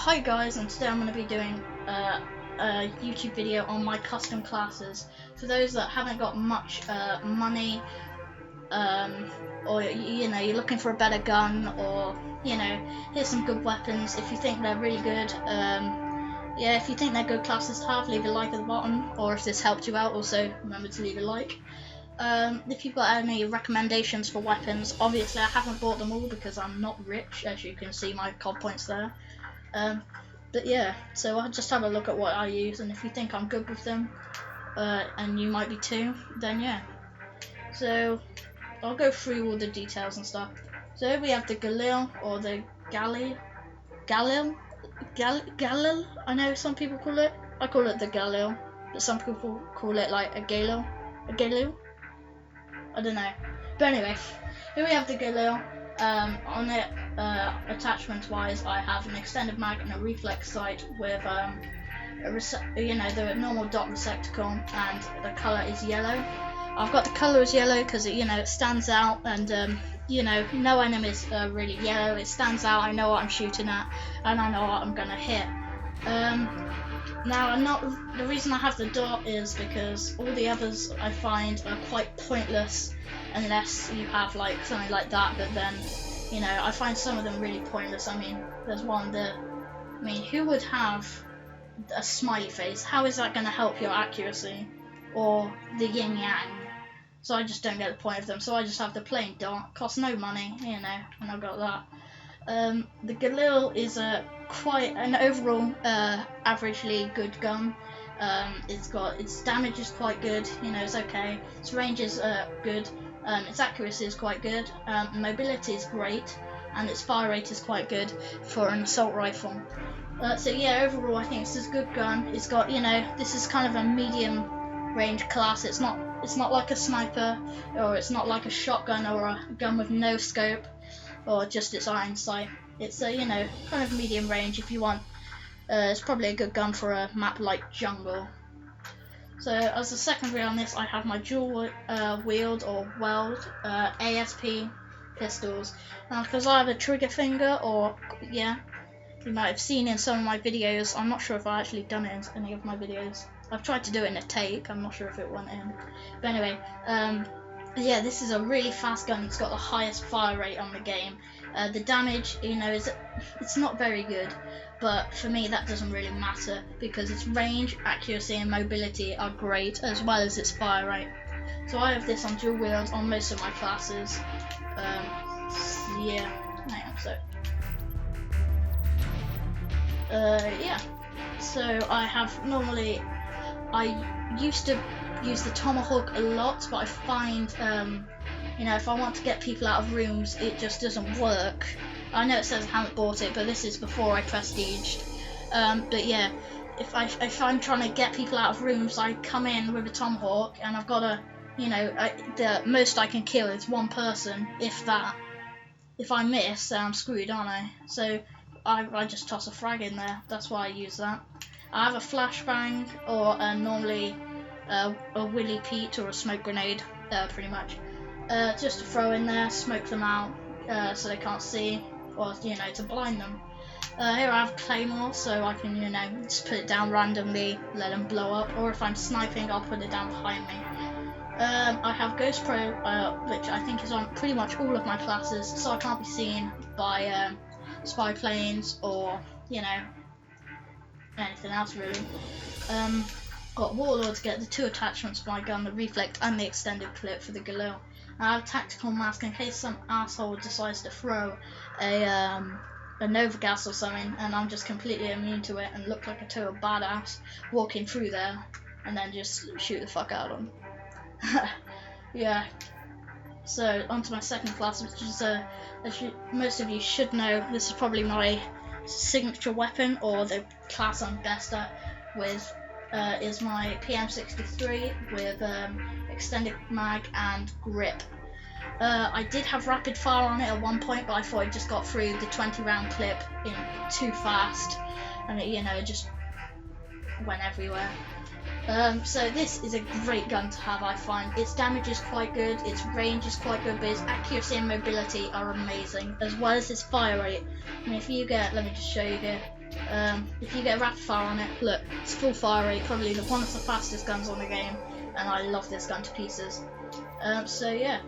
Hi guys, and today I'm going to be doing a YouTube video on my custom classes. For those that haven't got much money, or you're looking for a better gun, or here's some good weapons. If you think they're really good, if you think they're good classes to have, leave a like at the bottom. Or if this helped you out, also remember to leave a like. If you've got any recommendations for weapons, obviously I haven't bought them all because I'm not rich, as you can see my COD points there. But yeah, so I'll just have a look at what I use, and if you think I'm good with them, and you might be too, then yeah. So I'll go through all the details and stuff. So here we have the Galil, or the Galil, I know some people call it. I call it the Galil, but some people call it like a Galil. I don't know. But anyway, here we have the Galil. On it, attachment wise, I have an extended mag and a reflex sight with the normal dot receptacle, and the colour is yellow. I've got the colour as yellow because it stands out, and no enemies are really yellow. It stands out. I know what I'm shooting at, and I know what I'm gonna hit. Now, the reason I have the dot is because all the others I find are quite pointless unless you have like something like that. But then, I find some of them really pointless. I mean, there's one that, who would have a smiley face? How is that going to help your accuracy? Or the yin yang? So I just don't get the point of them. So I just have the plain dot. Costs no money, and I've got that. The Galil is quite an overall averagely good gun. Its damage is quite good, it's okay. Its range is good. Its accuracy is quite good. Mobility is great, and its fire rate is quite good for an assault rifle. So yeah, overall I think it's a good gun. It's got, this is kind of a medium range class. It's not like a sniper, or it's not like a shotgun or a gun with no scope, or just its iron sight. It's a kind of medium range if you want. It's probably a good gun for a map like Jungle. So as a secondary on this, I have my dual wield or weld ASP pistols. Now because I have a trigger finger, or you might have seen in some of my videos. I'm not sure if I actually done it in any of my videos. I've tried to do it in a take. I'm not sure if it went in. But anyway, yeah, this is a really fast gun. It's got the highest fire rate on the game. The damage, it's not very good, but for me that doesn't really matter because its range, accuracy, and mobility are great, as well as its fire rate. So I have this on dual wield on most of my classes. Yeah, hang on a sec. Yeah. So I have I used to use the tomahawk a lot, but I find if I want to get people out of rooms, it just doesn't work. I know it says I haven't bought it, but this is before I prestiged. But yeah, if I'm trying to get people out of rooms, I come in with a tomahawk, and I've got to, the most I can kill is one person, if that. If I miss, then I'm screwed, aren't I? So I just toss a frag in there. That's why I use that. I have a flashbang, or normally a Willy Pete or a smoke grenade, pretty much. Just to throw in there, smoke them out, so they can't see, or to blind them. Here I have Claymore, so I can just put it down randomly, let them blow up, or if I'm sniping, I'll put it down behind me. I have Ghost Pro, which I think is on pretty much all of my classes, so I can't be seen by spy planes or anything else really. Got Warlord to get the two attachments for my gun, the reflect and the extended clip for the Galil. I have tactical mask in case some asshole decides to throw a Nova Gas or something, and I'm just completely immune to it and look like a total badass walking through there, and then just shoot the fuck out of them. Yeah. So onto my second class, which is as most of you should know, this is probably my signature weapon, or the class I'm best at with. Is my PM63 with extended mag and grip. I did have rapid fire on it at one point, but I thought it just got through the 20-round clip too fast, and it just went everywhere. So this is a great gun to have, I find. Its damage is quite good, its range is quite good, but its accuracy and mobility are amazing, as well as its fire rate. If you get, let me just show you here, If you get rapid fire on it, look, it's full fire rate, probably one of the fastest guns on the game, and I love this gun to pieces. So yeah.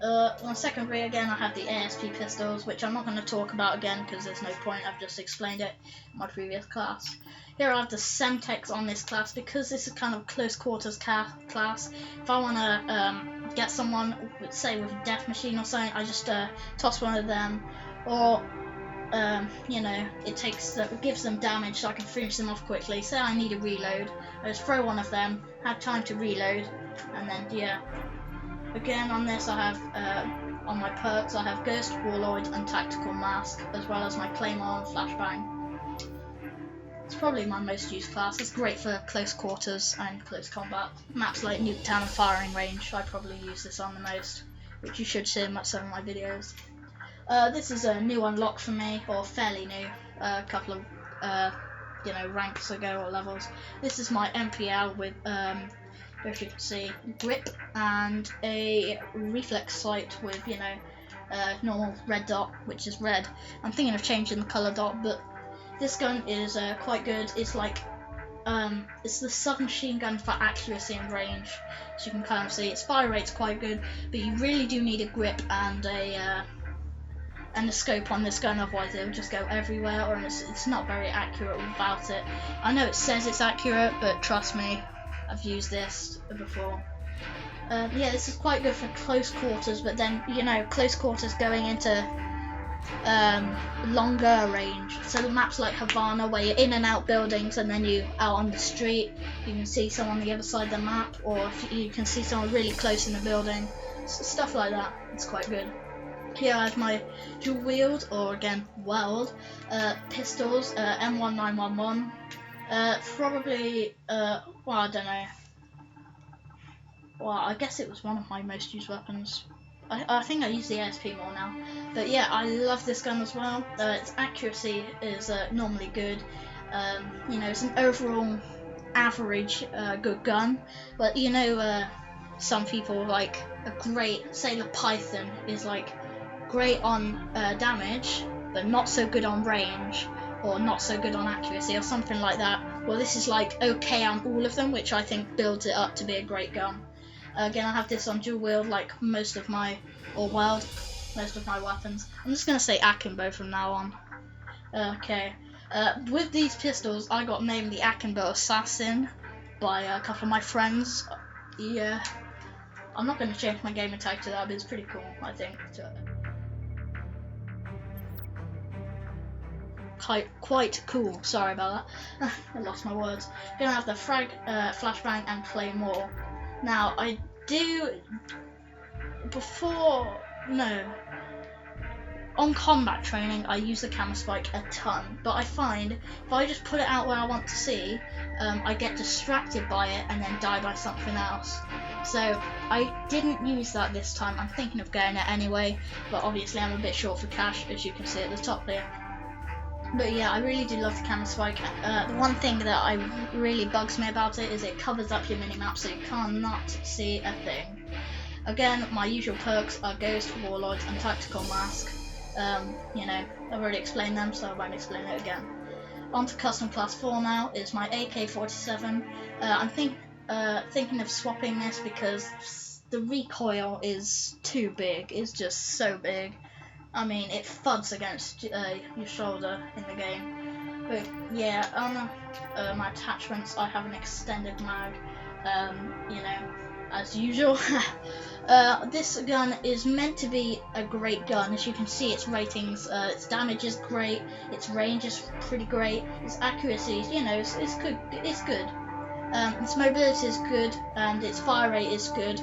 On secondary, again, I have the ASP pistols, which I'm not going to talk about again because there's no point, I've just explained it in my previous class. Here I have the Semtex on this class because this is kind of close quarters class. If I want to get someone, say with a death machine or something, I just toss one of them, or you know, it gives them damage so I can finish them off quickly. Say I need a reload, I just throw one of them, have time to reload, and then yeah. Again, on this I have, on my perks, I have Ghost, Warlord and Tactical Mask, as well as my Claymore and Flashbang. It's probably my most used class. It's great for close quarters and close combat. Maps like Nuketown and Firing Range, I probably use this on the most, which you should see in some of my videos. This is a new unlock for me, or fairly new, a couple of you know, ranks ago or levels. This is my MPL with as you can see, grip and a reflex sight with, you know, normal red dot, which is red. I'm thinking of changing the colour dot, but this gun is quite good. It's like, it's the submachine gun for accuracy and range. As you can kind of see, its fire rate's quite good, but you really do need a grip and a scope on this gun, otherwise it'll just go everywhere, or it's not very accurate without it. I know it says it's accurate, but trust me, I've used this before. Yeah, this is quite good for close quarters, but then, you know, close quarters going into longer range. So the maps like Havana, where you're in and out buildings and then you out on the street, you can see someone on the other side of the map, or if you can see someone really close in the building, stuff like that. It's quite good. Here I have my dual wield, or again weld, pistols, M1911. Probably, well, I don't know. Well, I guess it was one of my most used weapons. I think I use the ASP more now. But yeah, I love this gun as well. Its accuracy is normally good. You know, it's an overall average good gun. But you know, some people like a great, say the Python is like great on damage, but not so good on range, or not so good on accuracy, or something like that. Well, this is like okay on all of them, which I think builds it up to be a great gun. Again, I have this on dual wield, like most of my weapons. I'm just gonna say Akimbo from now on. Okay. With these pistols, I got named the Akimbo Assassin by a couple of my friends. Yeah. I'm not gonna change my gamer tag to that, but it's pretty cool, I think. Quite cool. Sorry about that. I lost my words. Gonna have the flashbang and Claymore. Now I do on combat training I use the camera spike a ton, but I find if I just put it out where I want to see, I get distracted by it and then die by something else. So I didn't use that this time. I'm thinking of getting it anyway, but obviously I'm a bit short for cash, as you can see at the top there. But yeah, I really do love the camera spike. The one thing that really bugs me about it is it covers up your minimap, so you cannot see a thing. Again, my usual perks are Ghost, Warlord and Tactical Mask. You know, I've already explained them, so I won't explain it again. On to Custom Class 4 now, is my AK-47. I'm thinking of swapping this because the recoil is too big, it's just so big. I mean, it thuds against your shoulder in the game. But yeah, on my attachments, I have an extended mag, you know, as usual. This gun is meant to be a great gun. As you can see, its ratings, its damage is great, its range is pretty great, its accuracy, you know, it's good. It's good. Its mobility is good, and its fire rate is good.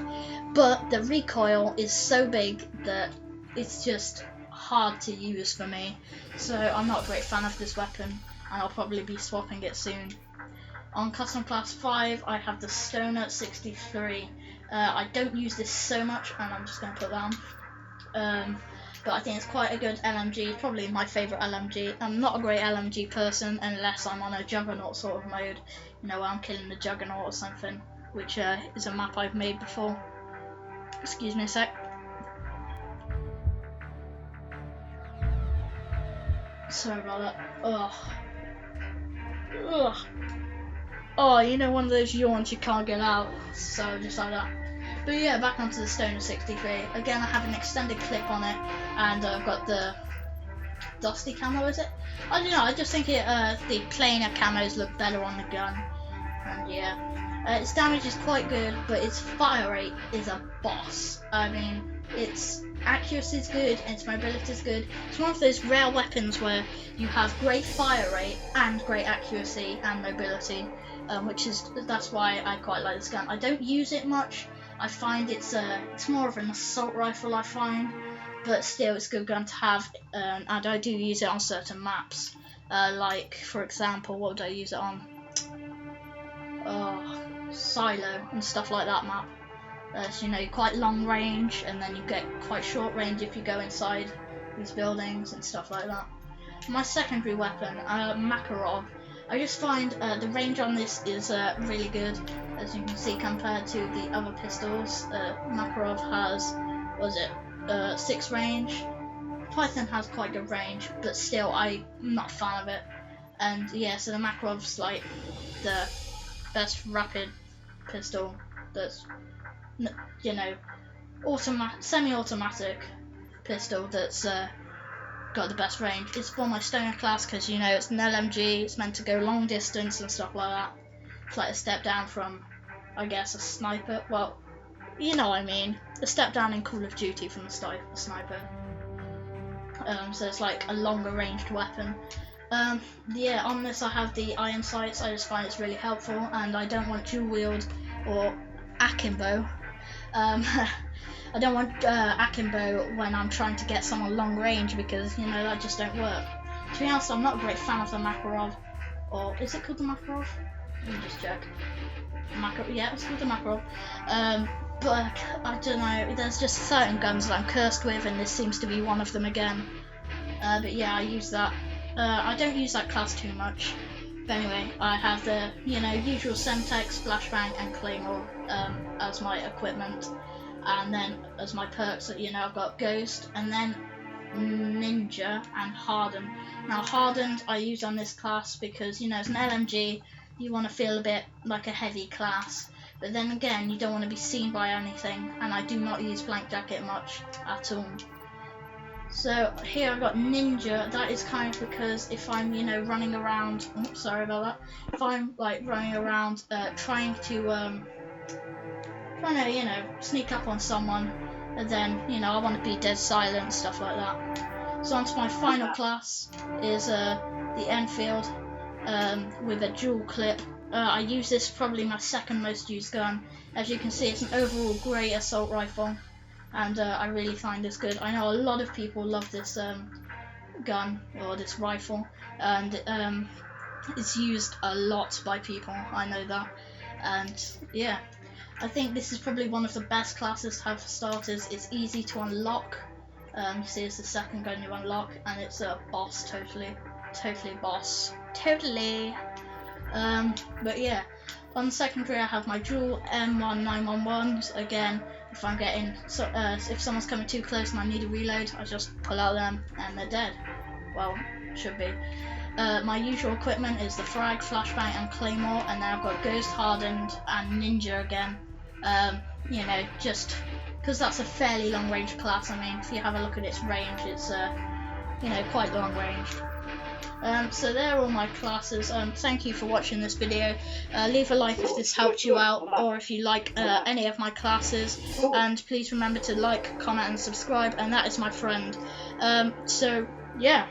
But the recoil is so big that it's just hard to use for me, so I'm not a great fan of this weapon, and I'll probably be swapping it soon. On Custom Class 5, I have the Stoner 63. I don't use this so much, and I'm just going to put that on. But I think it's quite a good LMG, probably my favourite LMG. I'm not a great LMG person unless I'm on a Juggernaut sort of mode, you know, where I'm killing the Juggernaut or something, which is a map I've made before. Excuse me a sec. Sorry about that. Ugh. Ugh. Oh, you know, one of those yawns you can't get out. So just like that. But yeah, back onto the Stoner 63. Again, I have an extended clip on it, and I've got the Dusty camo, is it? I don't know, I just think the plainer camos look better on the gun. And yeah, its damage is quite good, but its fire rate is a boss. I mean, its accuracy is good, and its mobility is good. It's one of those rare weapons where you have great fire rate and great accuracy and mobility, that's why I quite like this gun. I don't use it much. I find it's more of an assault rifle, I find, but still it's a good gun to have, and I do use it on certain maps. Like, for example, what would I use it on? Silo and stuff like that map. So, you know, quite long range, and then you get quite short range if you go inside these buildings and stuff like that. My secondary weapon, Makarov. I just find the range on this is really good, as you can see, compared to the other pistols. Makarov has, 6 range. Python has quite good range, but still I'm not a fan of it. And yeah, so the Makarov's like the best rapid pistol that's, you know, semi-automatic pistol that's got the best range. It's for my Stoner class because, you know, it's an LMG, it's meant to go long distance and stuff like that. It's like a step down from, I guess, a sniper. Well, you know what I mean. A step down in Call of Duty from the sniper. So it's like a longer ranged weapon. Yeah, on this I have the iron sights. I just find it's really helpful, and I don't want dual wield or akimbo. I don't want akimbo when I'm trying to get someone long range, because, you know, that just don't work. To be honest, I'm not a great fan of the Makarov. Or is it called the Makarov? Let me just check. Yeah, it's called the Makarov. But I don't know, there's just certain guns that I'm cursed with, and this seems to be one of them again. But yeah, I use that. I don't use that class too much. But anyway, I have the, you know, usual Semtex, Flashbang and Claymore as my equipment. And then as my perks, you know, I've got Ghost, and then Ninja and Hardened. Now Hardened I use on this class because, you know, it's an LMG, you want to feel a bit like a heavy class. But then again, you don't want to be seen by anything, and I do not use Blank Jacket much at all. So here I've got Ninja. That is kind of because if I'm, you know, running around, sorry about that, if I'm like running around trying to, you know, sneak up on someone, and then, you know, I want to be dead silent, stuff like that. So onto my final class is the Enfield with a dual clip. I use this, probably my second most used gun. As you can see, it's an overall great assault rifle, and I really find this good. I know a lot of people love this gun, or this rifle, and it's used a lot by people, I know that. And yeah, I think this is probably one of the best classes to have for starters. It's easy to unlock. You see, it's the second gun you unlock, and it's a boss, totally boss, totally. But yeah, on secondary I have my dual M1911s. Again, if I'm getting, if someone's coming too close and I need a reload, I just pull out them and they're dead. Well, should be. My usual equipment is the Frag, Flashbang and Claymore, and then I've got Ghost, Hardened and Ninja again. You know, just because that's a fairly long range class. I mean, if you have a look at its range, it's you know, quite long range. So there are all my classes. Thank you for watching this video. Leave a like if this helped you out, or if you like any of my classes, and please remember to like, comment and subscribe, and that is my friend. So yeah,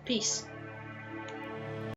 peace.